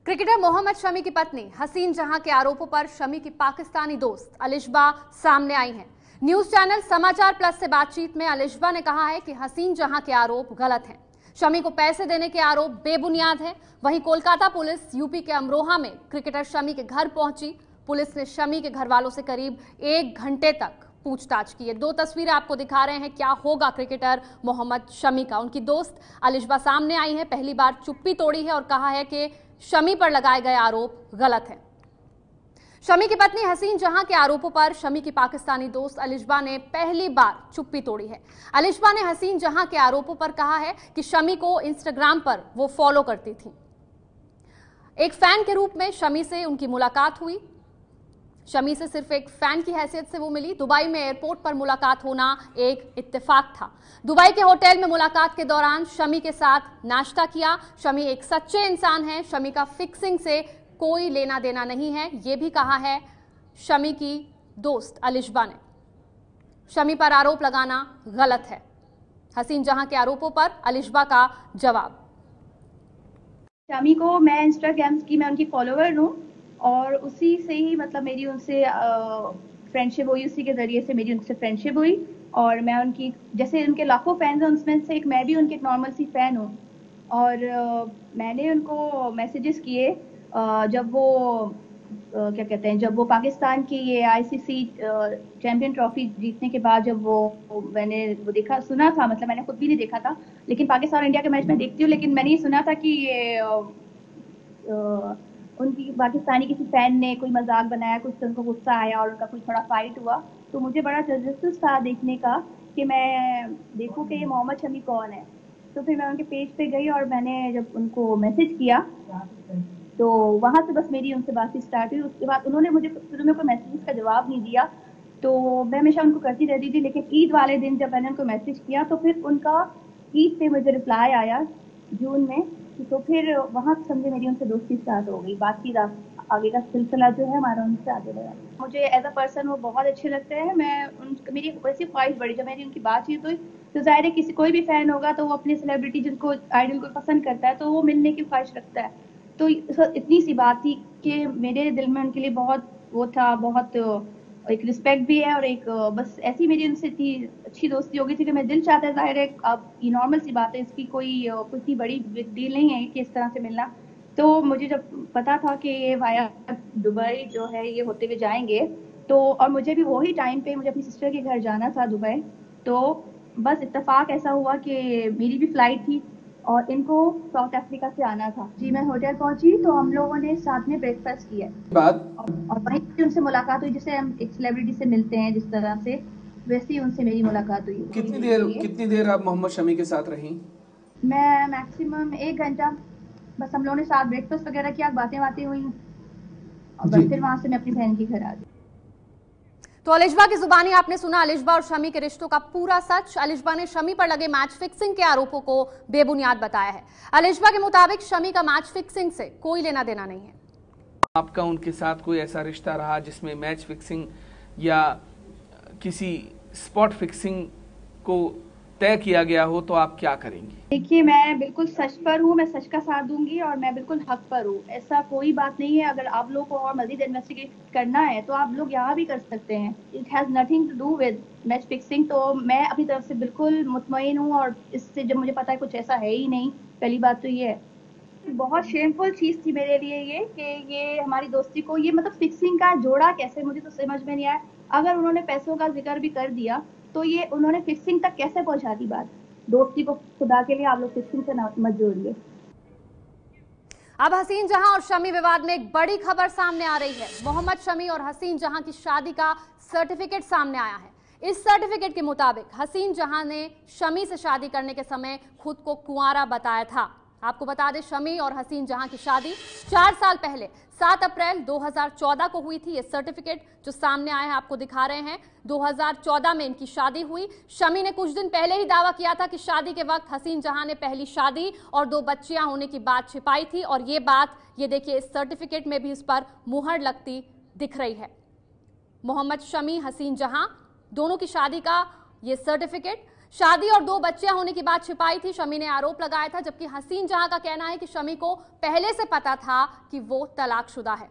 Cricketer Mohammed Shami की पत्नी हसीन जहां के आरोपों पर शमी की पाकिस्तानी दोस्त अलिशबा सामने आई हैं। न्यूज चैनल समाचार प्लस से बातचीत में अलिशबा ने कहा है कि हसीन जहां के आरोप गलत हैं। शमी को पैसे देने के आरोप बेबुनियाद हैं। वहीं कोलकाता पुलिस यूपी के अमरोहा में क्रिकेटर शमी के घर पहुंची। पुलिस ने शमी के घर वालों से करीब 1 घंटे तक पूछताछ की है। 2 तस्वीरें आपको दिखा रहे हैं क्या होगा क्रिकेटर मोहम्मद शमी का। उनकी दोस्त अलिशबा सामने आई है, पहली बार चुप्पी तोड़ी है और कहा है कि शमी पर लगाए गए आरोप गलत हैं। शमी की पत्नी हसीन जहां के आरोपों पर शमी की पाकिस्तानी दोस्त अलिशबा ने पहली बार चुप्पी तोड़ी है। अलिशबा ने हसीन जहां के आरोपों पर कहा है कि शमी को इंस्टाग्राम पर वो फॉलो करती थी। एक फैन के रूप में शमी से उनकी मुलाकात हुई। शमी से सिर्फ एक फैन की हैसियत से वो मिली। दुबई में एयरपोर्ट पर मुलाकात होना एक इत्तेफाक था। दुबई के होटल में मुलाकात के दौरान शमी के साथ नाश्ता किया। शमी एक सच्चे इंसान हैं। शमी का फिक्सिंग से कोई लेना देना नहीं है, ये भी कहा है शमी की दोस्त अलिशबा ने। शमी पर आरोप लगाना गलत है। हसीन जहां के आरोपों पर अलिशबा का जवाब। शमी को मैं इंस्टाग्राम की मैं उनकी फॉलोवर हूँ और उसी से ही मतलब मेरी उनसे फ्रेंडशिप हुई। उसी के जरिए से मेरी उनसे फ्रेंडशिप हुई और मैं उनकी जैसे उनके लाखों फैंस हैं उसमें से एक मैं भी उनकी एक नॉर्मल सी फैन हूँ। और मैंने उनको मैसेजेस किए जब वो क्या कहते हैं जब वो पाकिस्तान की ये आईसीसी चैंपियन ट्रॉफी जीतने के बाद जब मैंने वो देखा सुना था, मतलब मैंने खुद भी नहीं देखा था लेकिन पाकिस्तान और इंडिया के मैच में देखती हूँ, लेकिन मैंने ये सुना था कि ये उनकी पाकिस्तानी किसी फैन ने कोई मजाक बनाया, कुछ उनको गुस्सा आया और उनका कुछ थोड़ा फाइट हुआ। तो मुझे बड़ा तजस्सुस था देखने का कि मैं देखूं कि ये मोहम्मद शमी कौन है। तो फिर मैं उनके पेज पे गई और मैंने जब उनको मैसेज किया तो वहां से बस मेरी उनसे बातचीत स्टार्ट हुई। उसके बाद उन्होंने मुझे शुरू में कोई मैसेज का जवाब नहीं दिया, तो मैं हमेशा उनको करती रहती थी। लेकिन ईद वाले दिन जब मैंने उनको मैसेज किया तो फिर उनका ईद पे मुझे रिप्लाई आया जून में। तो फिर वहां से समझे मेरी उनसे दोस्ती स्टार्ट हो गई। बातचीत आगे का सिलसिला जो है हमारा उनसे आगे बढ़ा। मुझे एज अ पर्सन वो बहुत अच्छे लगते हैं। मेरी वैसी ख्वाहिश बढ़ी जब मेरी उनकी बातचीत हुई तो जाहिर है कोई भी फैन होगा तो वो अपने सेलिब्रिटी जिनको आइडल को पसंद करता है तो वो मिलने की ख्वाहिश रखता है। तो इतनी सी बात थी कि मेरे दिल में उनके लिए बहुत वो था, बहुत एक रिस्पेक्ट भी है और एक बस ऐसी मेरी उनसे इतनी अच्छी दोस्ती हो गई थी कि मैं दिल चाहता है, जाहिर है अब ये नॉर्मल सी बात है, इसकी कोई इतनी बड़ी बिग डील नहीं है कि इस तरह से मिलना। तो मुझे जब पता था कि ये वाया दुबई जो है ये होते हुए जाएंगे तो और मुझे भी वही टाइम पे मुझे अपनी सिस्टर के घर जाना था दुबई, तो बस इत्तेफाक ऐसा हुआ कि मेरी भी फ्लाइट थी और इनको साउथ अफ्रीका से आना था। जी मैं होटल पहुंची तो हम लोगों ने साथ में ब्रेकफास्ट किया और वहीं से उनसे मुलाकात हुई। जैसे हम एक सेलिब्रिटी से मिलते हैं जिस तरह से, वैसे ही उनसे मेरी मुलाकात हुई। कितनी देर आप मोहम्मद शमी के साथ रहीं? मैं मैक्सिमम 1 घंटा। बस हम लोगों ने साथ ब्रेकफास्ट वगैरह किया, बातें हुई और बस फिर वहां से मैं अपनी बहन के घर आ गई। तो अलिशबा की जुबानी आपने सुना अलिशबा और शमी के रिश्तों का पूरा सच। अलिशबा ने शमी पर लगे मैच फिक्सिंग के आरोपों को बेबुनियाद बताया है। अलिशबा के मुताबिक शमी का मैच फिक्सिंग से कोई लेना देना नहीं है। आपका उनके साथ कोई ऐसा रिश्ता रहा जिसमें मैच फिक्सिंग या किसी स्पॉट फिक्सिंग को तय किया गया हो तो आप क्या करेंगी? देखिए मैं बिल्कुल सच पर हूँ, मैं सच का साथ दूंगी और मैं बिल्कुल हक पर हूँ। ऐसा कोई बात नहीं है। अगर आप लोग को और मजीद इन्वेस्टिगेट करना है तो आप लोग यहाँ भी कर सकते हैं। It has nothing to do with match fixing. तो मैं अपनी तरफ से बिल्कुल मुतमईन हूँ और इससे जब मुझे पता है कुछ ऐसा है ही नहीं। पहली बात तो ये है, बहुत शेमफुल चीज थी मेरे लिए ये कि ये हमारी दोस्ती को ये मतलब फिक्सिंग का जोड़ा कैसे, मुझे तो समझ में नहीं आया। अगर उन्होंने पैसों का जिक्र भी कर दिया तो ये उन्होंने फिक्सिंग तक कैसे पहुंचा दी बात। दोस्ती को खुदा के लिए आप लोग फिक्सिंग से मत जोड़िए। अब हसीन जहां और शमी विवाद में एक बड़ी खबर सामने आ रही है। मोहम्मद शमी और हसीन जहां की शादी का सर्टिफिकेट सामने आया है। इस सर्टिफिकेट के मुताबिक हसीन जहां ने शमी से शादी करने के समय खुद को कुंवारा बताया था। आपको बता दें शमी और हसीन जहां की शादी 4 साल पहले 7 अप्रैल 2014 को हुई थी। ये सर्टिफिकेट जो सामने आए हैं आपको दिखा रहे हैं। 2014 में इनकी शादी हुई। शमी ने कुछ दिन पहले ही दावा किया था कि शादी के वक्त हसीन जहां ने पहली शादी और 2 बच्चियां होने की बात छिपाई थी और ये बात ये देखिए इस सर्टिफिकेट में भी इस पर मुहर लगती दिख रही है। मोहम्मद शमी हसीन जहां दोनों की शादी का ये सर्टिफिकेट। शादी और 2 बच्चियां होने की बात छिपाई थी, शमी ने आरोप लगाया था, जबकि हसीन जहां का कहना है कि शमी को पहले से पता था कि वो तलाकशुदा है।